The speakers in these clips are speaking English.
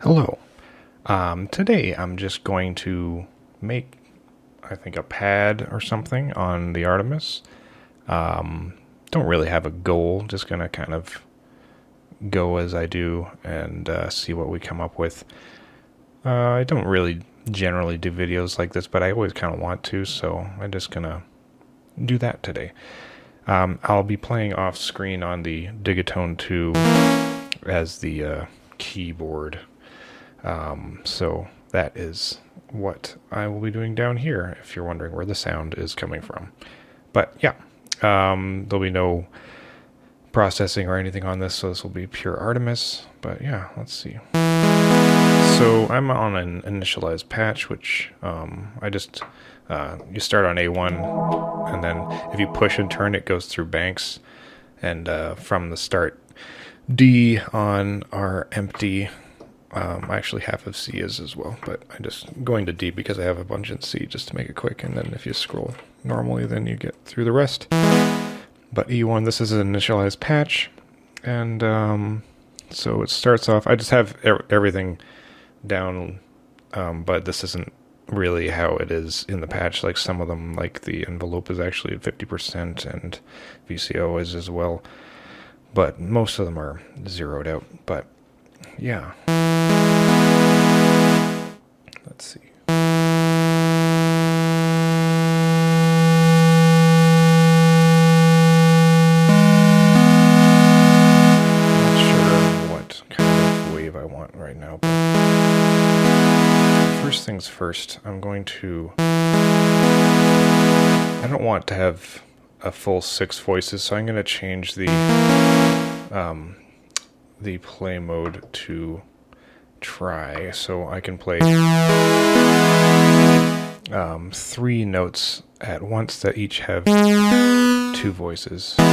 Hello. Today I'm just going to make, I think, a pad or something on the Artemis. Don't really have a goal, just going to kind of go as I do and see what we come up with. I don't really generally do videos like this, but I always kind of want to, so I'm just going to do that today. I'll be playing off screen on the Digitone 2 as the keyboard. So that is what I will be doing down here, if you're wondering where the sound is coming from. But yeah, there'll be no processing or anything on this, so this will be pure Artemis. But yeah, let's see. So I'm on an initialized patch, which I just, you start on A1, and then if you push and turn, it goes through banks. And from the start, D on are empty. Actually, half of C is as well, but I'm just going to D because I have a bunch in C just to make it quick, and then if you scroll normally, then you get through the rest. But E1, this is an initialized patch, and so it starts off, I just have everything down, but this isn't really how it is in the patch. Like some of them, like the envelope is actually at 50%, and VCO is as well, but most of them are zeroed out. But yeah. Let's see. Not sure what kind of wave I want right now, but first things first, I'm going to... I don't want to have a full 6 voices, so I'm going to change the play mode to try, so I can play 3 notes at once that each have 2 voices. So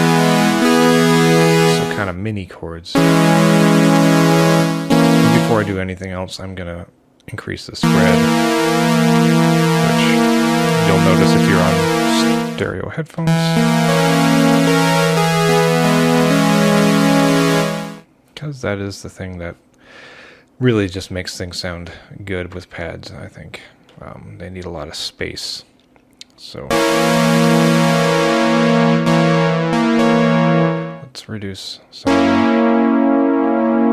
kind of mini chords. Before I do anything else, I'm going to increase the spread, which you'll notice if you're on stereo headphones. Because that is the thing that really just makes things sound good with pads, I think. They need a lot of space. So let's reduce some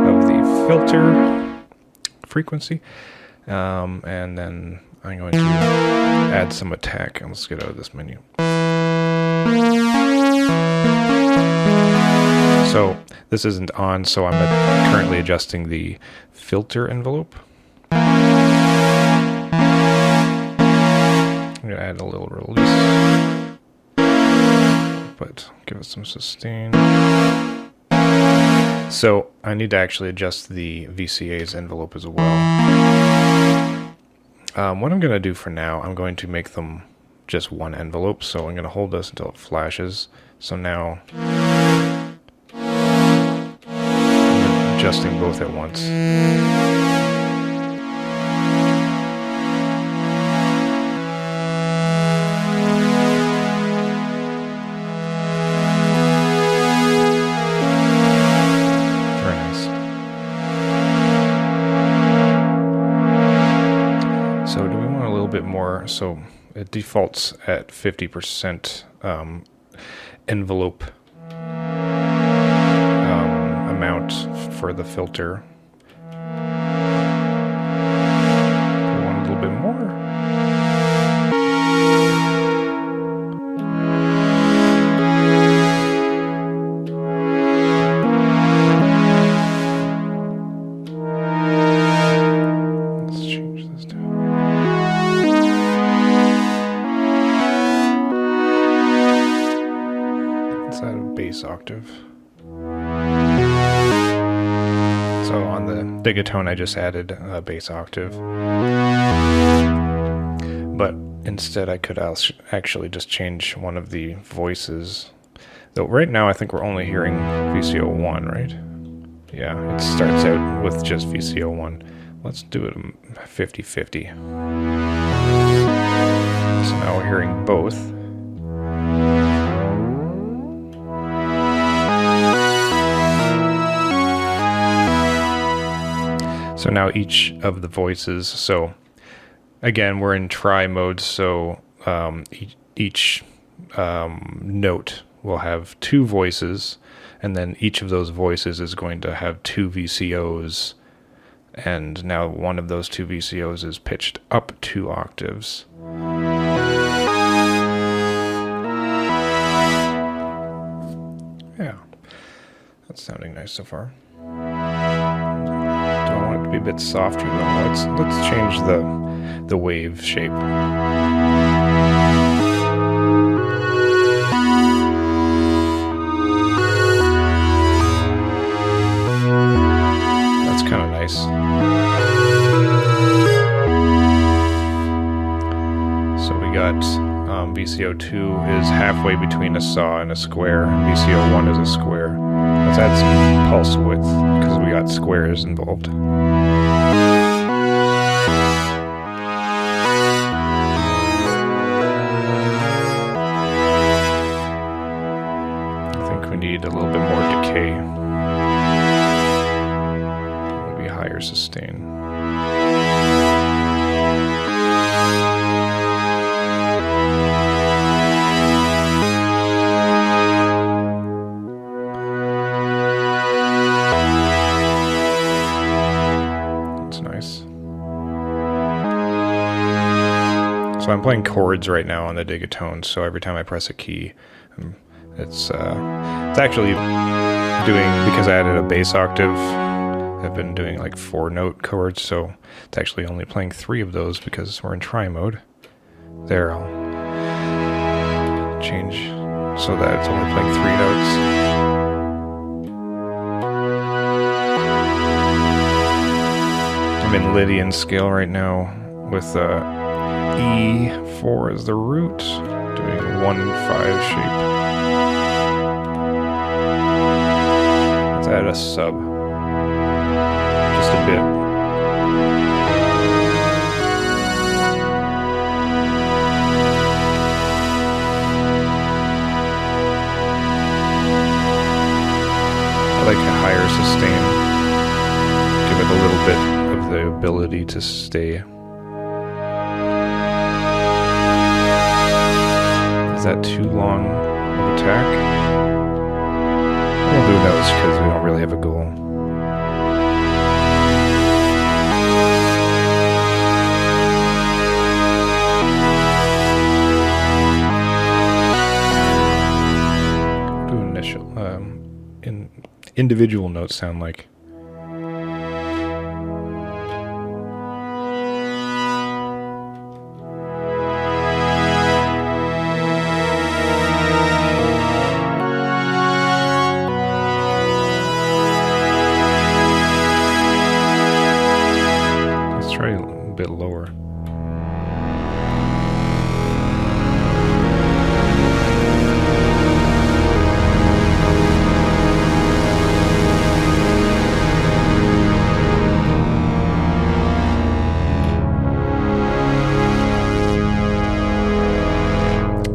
of the filter frequency. And then I'm going to add some attack. And let's get out of this menu. So this isn't on, so I'm currently adjusting the filter envelope. I'm going to add a little release, but give it some sustain. So I need to actually adjust the VCA's envelope as well. What I'm going to do for now, I'm going to make them just one envelope, so I'm going to hold this until it flashes. So now adjusting both at once. Very nice. So do we want a little bit more? So it defaults at 50% envelope amount for the filter. I want a little bit more. Let's change this down. Let's add a bass octave. So on the Digitone, I just added a bass octave. But instead, I could actually just change one of the voices. Though right now, I think we're only hearing VCO 1, right? Yeah, it starts out with just VCO 1. Let's do it 50-50. So now we're hearing both. So now each of the voices, so again, we're in try mode, so each note will have two voices, and then each of those voices is going to have two VCOs, and now one of those two VCOs is pitched up 2 octaves. Yeah, that's sounding nice so far. Don't want it to be a bit softer though. Let's change the wave shape. That's kind of nice. So we got VCO2 is halfway between a saw and a square, and VCO1 is a square. Let's add some pulse width, because we got squares involved. I think we need a little bit more decay. Maybe higher sustain. So I'm playing chords right now on the Digitone, so every time I press a key, it's actually doing, because I added a bass octave, I've been doing like 4-note chords, so it's actually only playing 3 of those because we're in try mode. There, I'll change so that it's only playing 3 notes. I'm in Lydian scale right now with E4 as the root, doing 1-5 shape. Let's add a sub, just a bit. I like a higher sustain, give it a little bit of the ability to stay. Is that too long of attack? Well, who knows, because we don't really have a goal. What do individual notes sound like? Bit lower.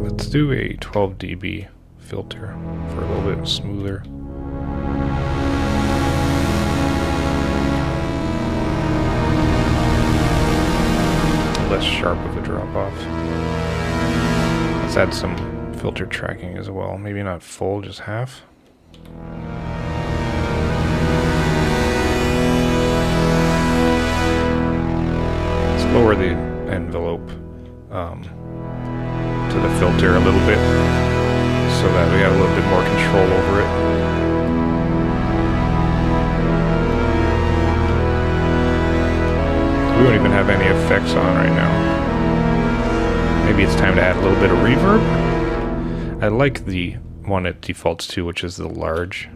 Let's do a 12 dB filter for a little bit smoother. Less sharp of a drop off. Let's add some filter tracking as well. Maybe not full, just half. Let's lower the envelope to the filter a little bit so that we have a little bit more control over it. We don't even have any effects on right now. Maybe it's time to add a little bit of reverb. I like the one it defaults to, which is the large.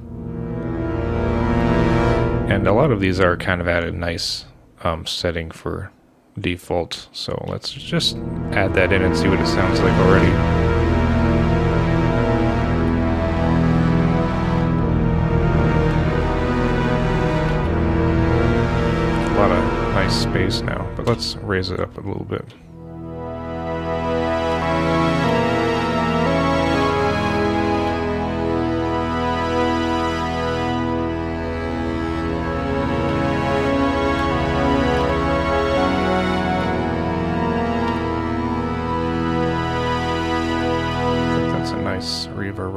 And a lot of these are kind of at a nice setting for default. So let's just add that in and see what it sounds like already. A lot of nice space now, but let's raise it up a little bit.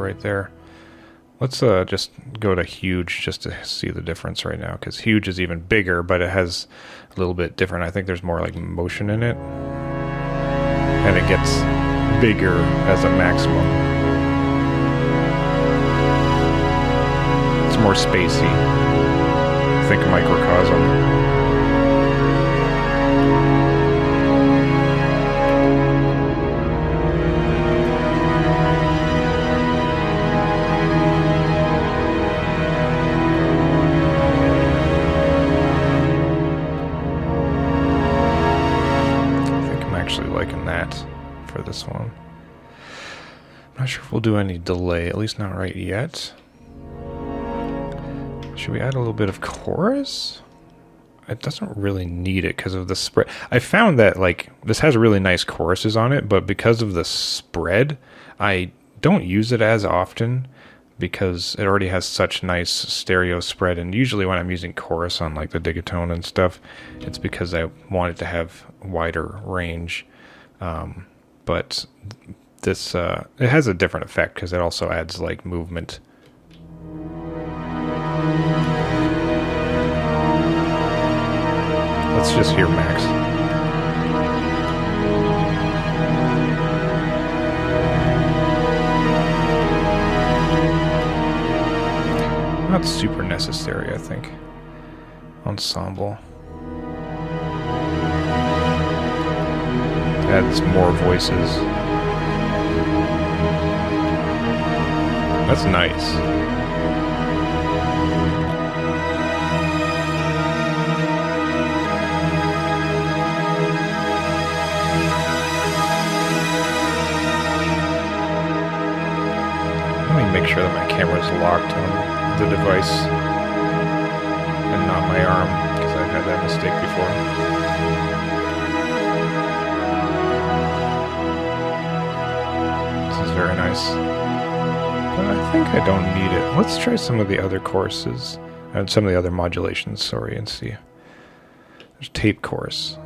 right there. Let's just go to huge just to see the difference right now, because huge is even bigger, but it has a little bit different. I think there's more like motion in it, and it gets bigger as a maximum. It's more spacey. Think microcosm. For this one. I'm not sure if we'll do any delay, at least not right yet. Should we add a little bit of chorus? It doesn't really need it because of the spread. I found that like this has really nice choruses on it, but because of the spread, I don't use it as often because it already has such nice stereo spread. And usually when I'm using chorus on like the Digitone and stuff, it's because I want it to have wider range. But this, it has a different effect because it also adds like movement. Let's just hear Max. Not super necessary, I think. Ensemble. Adds more voices. That's nice. Let me make sure that my camera is locked on the device and not my arm, because I've had that mistake before. Very nice. But I think I don't need it. Let's try some of the other choruses, and some of the other modulations, sorry, and see. There's tape chorus.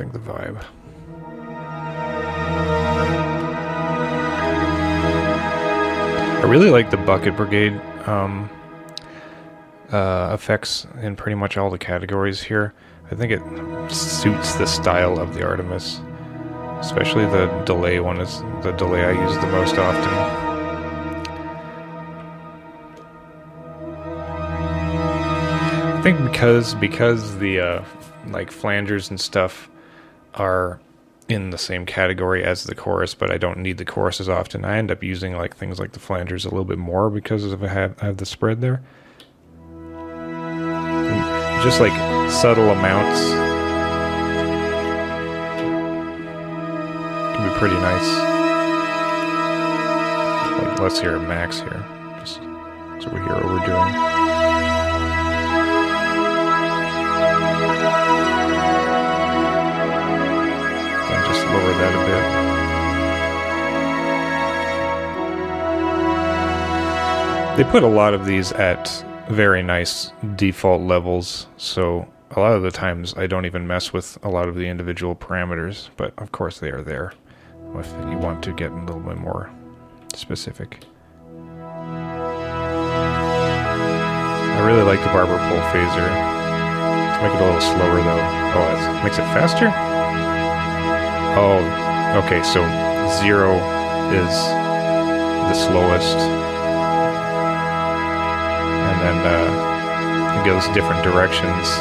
The vibe. I really like the Bucket Brigade effects in pretty much all the categories here. I think it suits the style of the Artemis. Especially the delay one is the delay I use the most often. I think because the like flangers and stuff are in the same category as the chorus, but I don't need the chorus as often. I end up using like things like the flangers a little bit more because of I have the spread there. And just like subtle amounts can be pretty nice. Like, let's hear Max here, just so we hear what we're doing. Lower that a bit. They put a lot of these at very nice default levels, so a lot of the times I don't even mess with a lot of the individual parameters, but of course they are there if you want to get a little bit more specific. I really like the barber pole phaser. Let's make it a little slower though. Oh, that makes it faster? Oh, okay, so 0 is the slowest, and then it goes different directions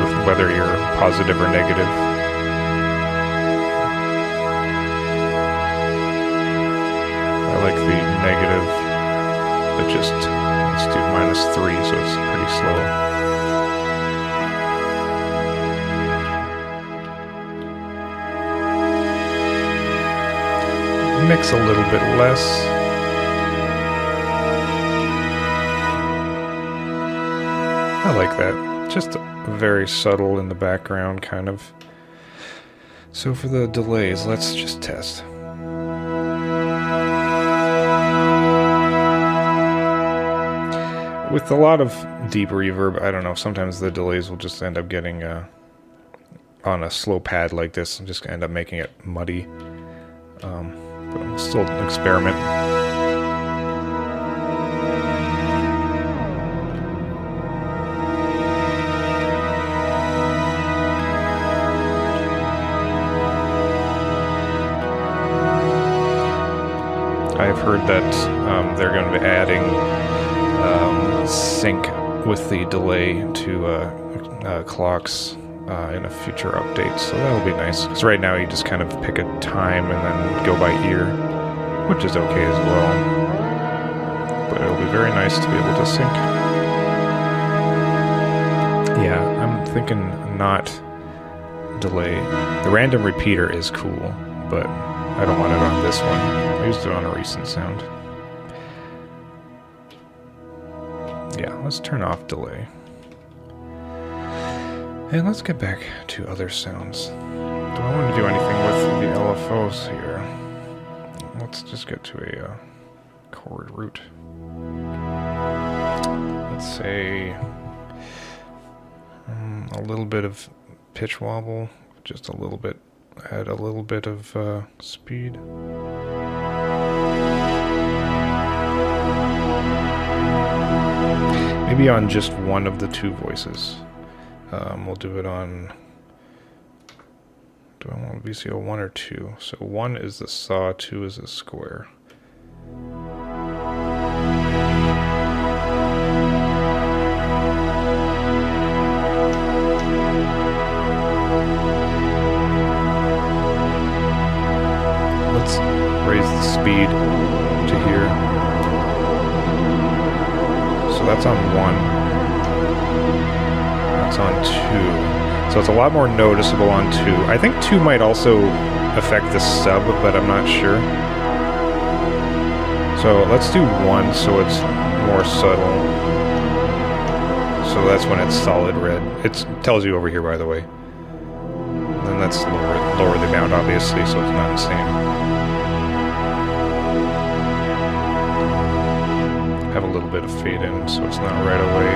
with whether you're positive or negative. I like the negative, but just let's do -3, so it's pretty slow. Mix a little bit less. I like that. Just very subtle in the background, kind of. So for the delays, let's just test. With a lot of deep reverb, I don't know, sometimes the delays will just end up getting on a slow pad like this, and just end up making it muddy. But I'm still an experiment. I've heard that they're going to be adding sync with the delay to clocks in a future update, so that'll be nice. Because right now you just kind of pick a time and then go by ear, which is okay as well. But it'll be very nice to be able to sync. Yeah, I'm thinking not delay. The random repeater is cool, but I don't want it on this one. I used it on a recent sound. Yeah, let's turn off delay. And let's get back to other sounds. Do I want to do anything with the LFOs here? Let's just get to a chord root. Let's say a little bit of pitch wobble, just a little bit. Add a little bit of speed. Maybe on just one of the two voices. We'll do it on... Do I want VCO 1 or 2? So 1 is the saw, 2 is a square. Let's raise the speed to here. So that's on 1. That's on 2. So it's a lot more noticeable on 2. I think 2 might also affect the sub, but I'm not sure. So let's do 1 so it's more subtle. So that's when it's solid red. It tells you over here, by the way. And let's lower the amount, obviously, so it's not insane. Have a little bit of fade in, so it's not right away.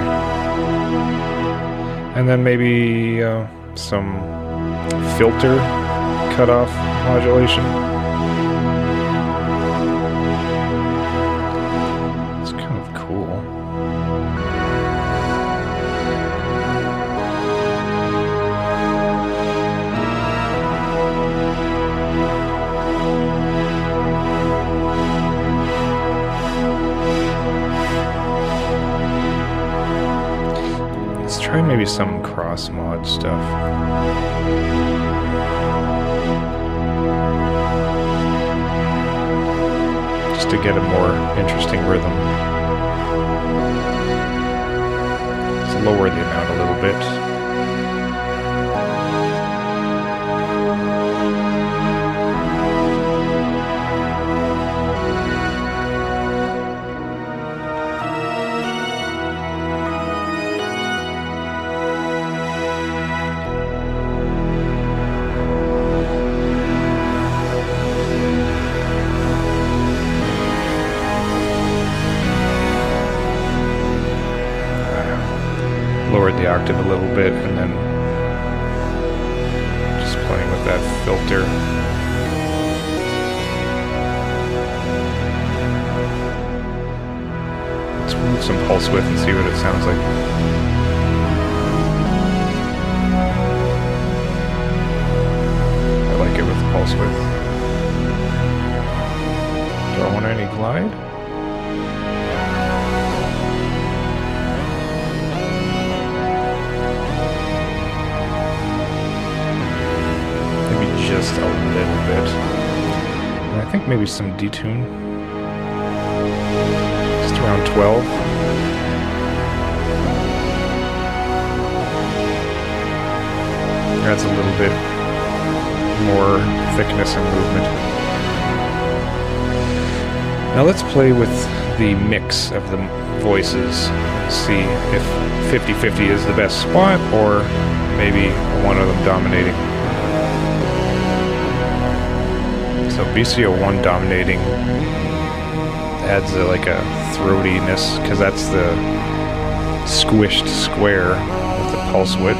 And then maybe some filter cutoff modulation. It's kind of cool. Let's try maybe some cross mod stuff. Just to get a more interesting rhythm. Let's lower the amount a little bit. Lowered the octave a little bit, and then just playing with that filter. Let's remove some pulse width and see what it sounds like. I like it with pulse width. Do I want any glide? Just a little bit. And I think maybe some detune. Just around 12. Adds a little bit more thickness and movement. Now let's play with the mix of the voices, see if 50-50 is the best spot, or maybe one of them dominating. So VCO1 dominating adds like a throatiness, because that's the squished square with the pulse width.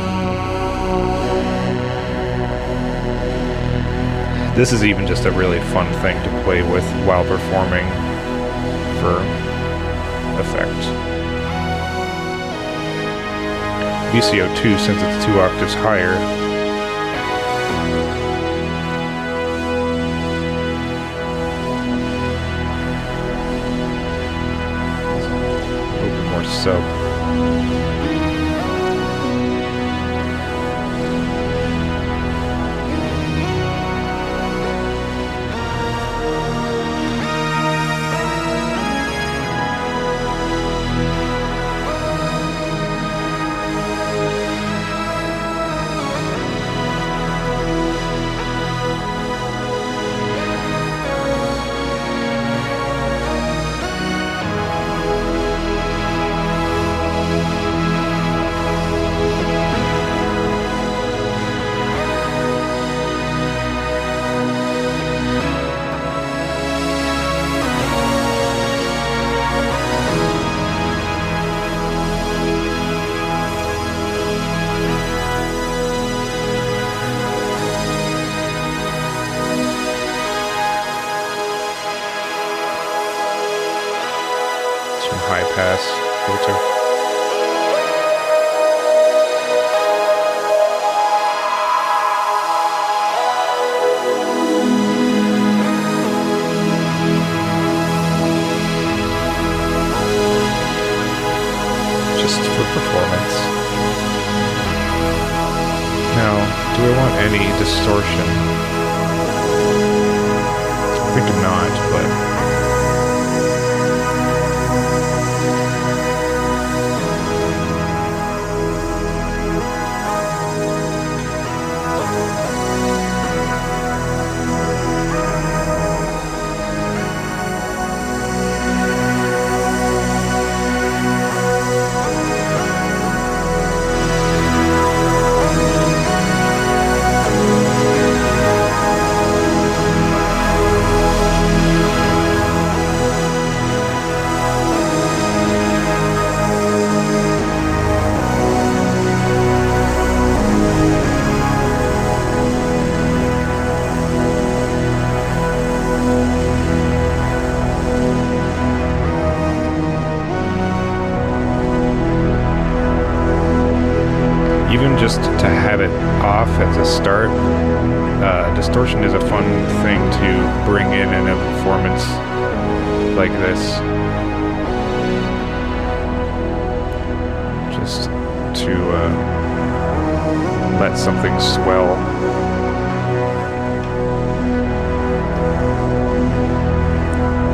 This is even just a really fun thing to play with while performing for effect. VCO2, since it's 2 octaves higher, a little bit more sub. High pass filter. Just for performance. Now, do I want any distortion? I think not, but just to have it off at the start, distortion is a fun thing to bring in a performance like this. Just to let something swell.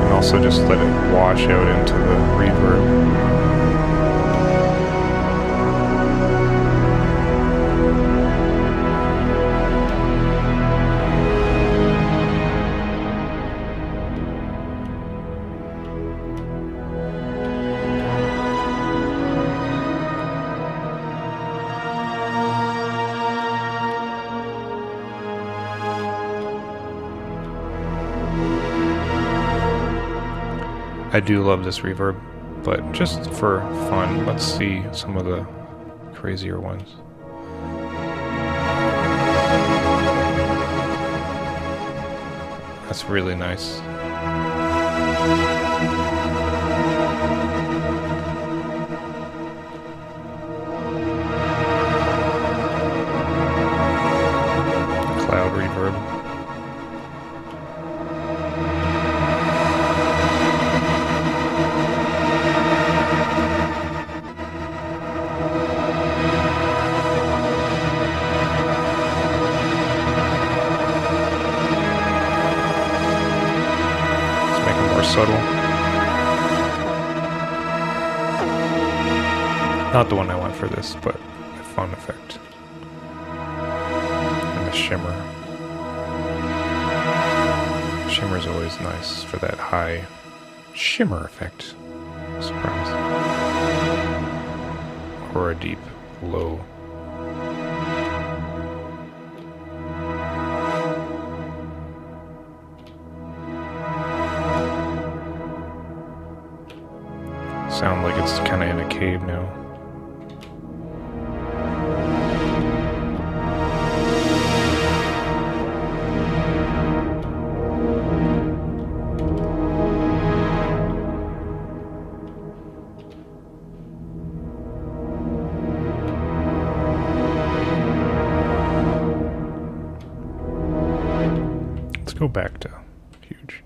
And also just let it wash out into the reverb. I do love this reverb, but just for fun, let's see some of the crazier ones. That's really nice. Cloud reverb. Subtle. Not the one I want for this, but a fun effect. And the shimmer. Shimmer's always nice for that high shimmer effect. Surprise. Or a deep low. Sound like it's kind of in a cave now. Let's go back to huge.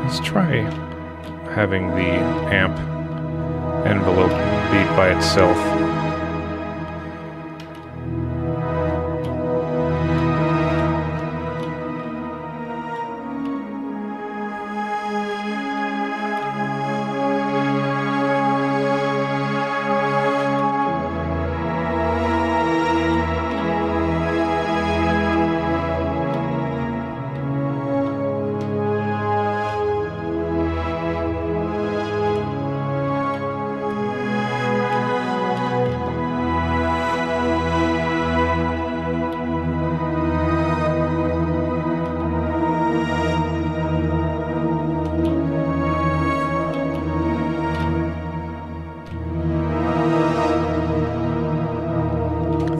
Let's try having the amp envelope be by itself.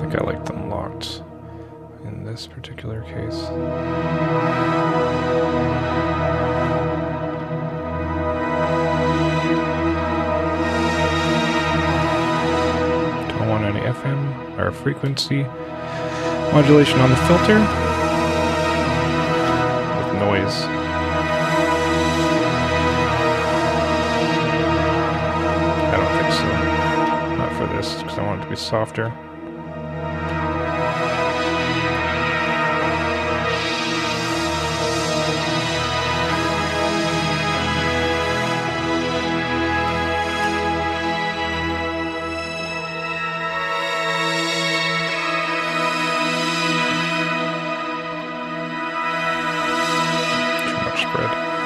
I like them locked in this particular case. Don't want any FM or frequency modulation on the filter with noise. I don't think so. Not for this, because I want it to be softer.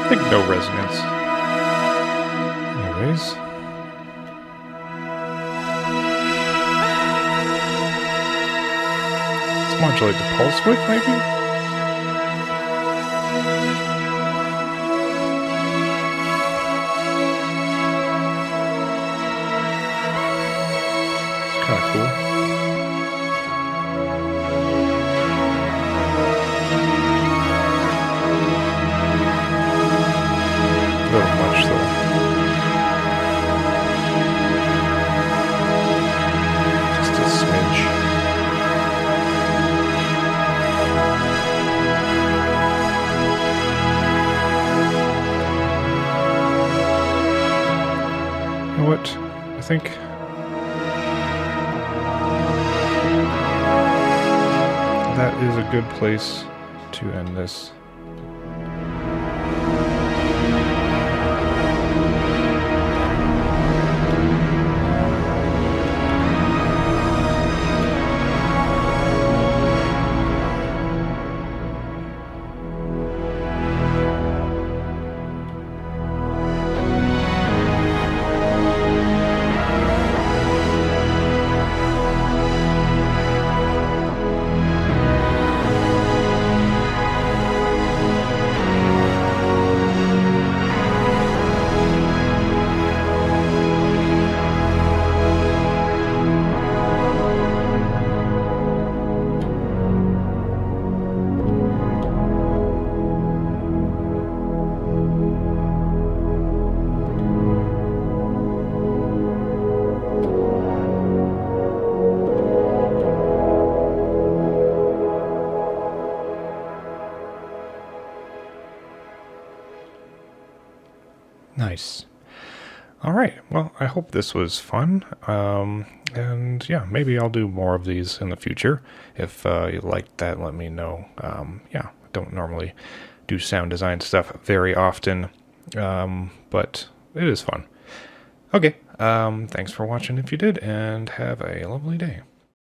I think no resonance. Anyways. Let's modulate the pulse width, maybe? It's kind of cool. A little much, though. Just a smidge. You know what? I think that is a good place to end this. Nice. All right. Well, I hope this was fun. And yeah, maybe I'll do more of these in the future. If you liked that, let me know. Yeah, I don't normally do sound design stuff very often. but it is fun. Okay, thanks for watching if you did, and have a lovely day.